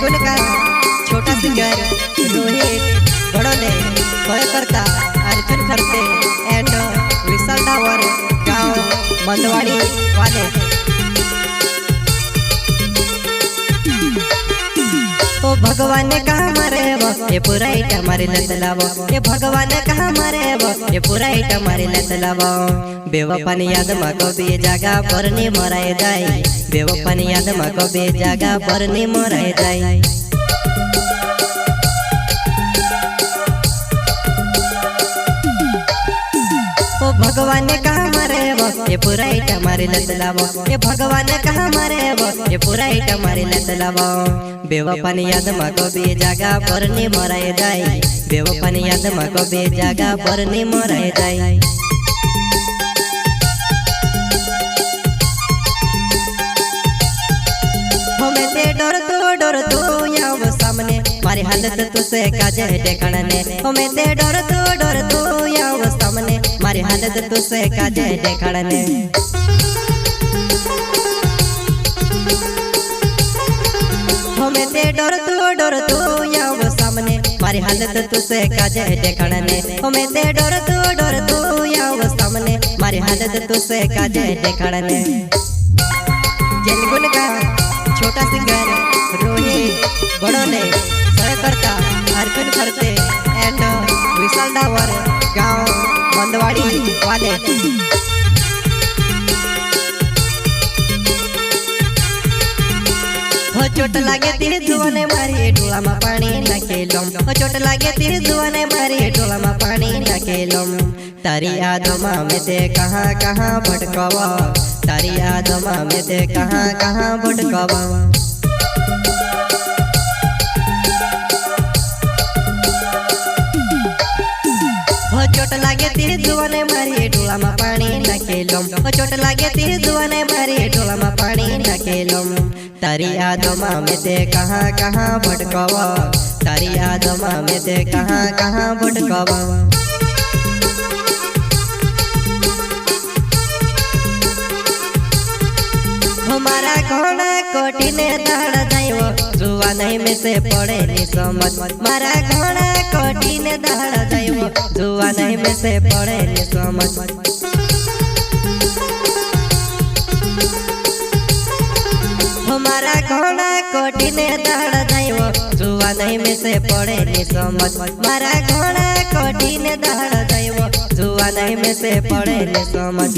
जेलगुन का छोटा सिंगर रोहित बड़ोले भय करता अर्जुन खरते एंड विशाल टावर गांव मंदवाड़ी वाले। ओ भगवान कहाँ मारे वो ये पूरा इट हमारे लतलावो, ये भगवान कहाँ मारे वो ये पूरा इट हमारे लतलावो। बेवफानी याद मको बे जागा पर नहीं मराए जाए, बेवफानी याद मको बे जागा पर नहीं मराए जाए। ओ भगवान कहाँ मारे वो ये पूरा इट हमारे लतलावो, ये भगवान कहाँ मारे वो ये पूरा इट हमारे लतलावो। बेवफानी याद मको बे जागा पर नहीं मराए जाए, बेवफानी याद मको बे जागा पर नहीं मराए जाए। हमें ते डर तो याव सामने मारी हालत तुसे काजे देखने, हमें ते डर तो याव सामने मारी हालत तुसे काजे देखने। हमें ते डर तो याव सामने मारी हालत तुसे काजे देखने, हमें ते डर तो याव सामने मारी हालत तुसे काजे देखने। जेलगुन का छोटा सिंगर रोहित बड़ोले भय करता अर्जुन खरते एंड विशाल टावर गांव मंदवाड़ी वाले। हो चोट लागे तेरे जुआने मारी डोला में पानी नकेलम, हो चोट लागे तेरे जुआने मारी डोला में पानी नकेलम। तारी यादों में ते कहाँ कहाँ भटकावा, तारी यादों में ते कहाँ कहाँ भटकावा। हो चोट लागे तेरे जुआने मारी डोला में पानी नकेलम, हो चोट लागे तेरे जुआने मारी डोला में पानी नकेलम। तारी यादों में ते कहाँ कहाँ भटकावा, तारी यादों में ते कहाँ कहाँ भटकावा। हमारा घोड़ा कोठी ने दाड़ जाइवो जुआ नहीं में से पड़े नी समझ, मारा घोड़ा कोठी ने दाड़ जाइवो जुआ नहीं में से पड़े नी समझ। हमारा घोड़ा कोठी ने दाड़ जाइवो जुआ नहीं में से पड़े नी समझ, मारा घोड़ा कोठी ने दाड़ जाइवो जुआ नहीं में से पड़े नी समझ।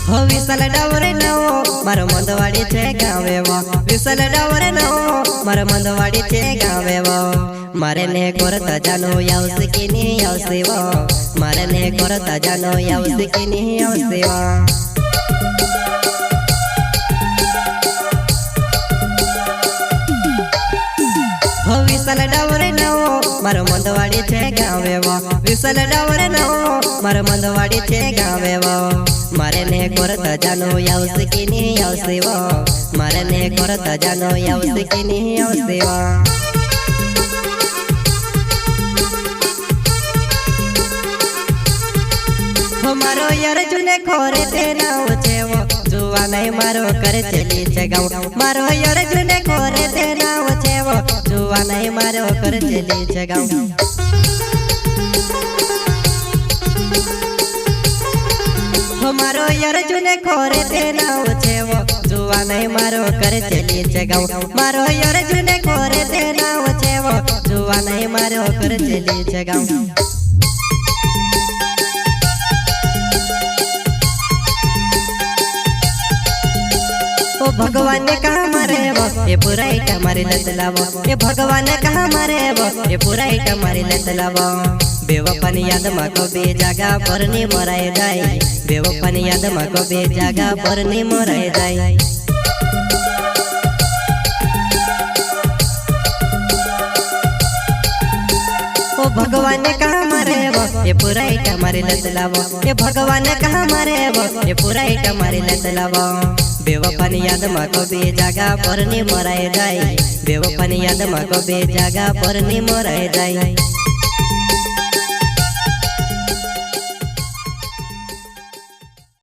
हो विशाल डावरे नवो मारो मंदवाड़ी छे गावे वो, विशाल डावरे नवो मारो मंदवाड़ी छे गावे वो। मारे ने करता जानो यावस की नी यावसे वो, मारे ने करता जानो यावस की नी यावसे वो। हो विशाल डावरे नवो मारो मंदवाड़ी छे गावे वो, विशाल डावरे नवो मारो मंदवाड़ी छे गावे वो। मारे ने करता जानो यावस की नी यावसे वो, मारे ने करता जानो यावस की नी यावसे वो। मारो यार जुने खोरे ते नाव छेवो जुआ नहीं मारो कर चली जगाओ, मारो यार जुने खोरे ते नाव छेवो जुआ नहीं मारो कर चली जगाओ। मारो यार जुने खोरे ते नाव छेवो जुआ नहीं मारो कर चली जगाओ, मारो यार जुने खोरे ते नाव छेवो जुआ नहीं मारो कर चली जगाओ। ओ भगवान कहाँ मारे वो ये पूरा इटा मारी लत लावो ये भगवान कहाँ मारे वो ये पूरा इटा मारी लत लावो बेवफानी याद में को बे जागा पर नी मराए जाए बेवफानी याद में को बे जागा पर नी मराए जाए ओ भगवान कहाँ मारे वो ये पूरा इटा मारी लत लावो ये भगवान कहाँ मारे वो ये पूरा इटा मारी लत लावो बेवफानी याद में को बे जागा पर नी मराए जाए बेवफानी याद में को बे जागा पर नी मराए जाए।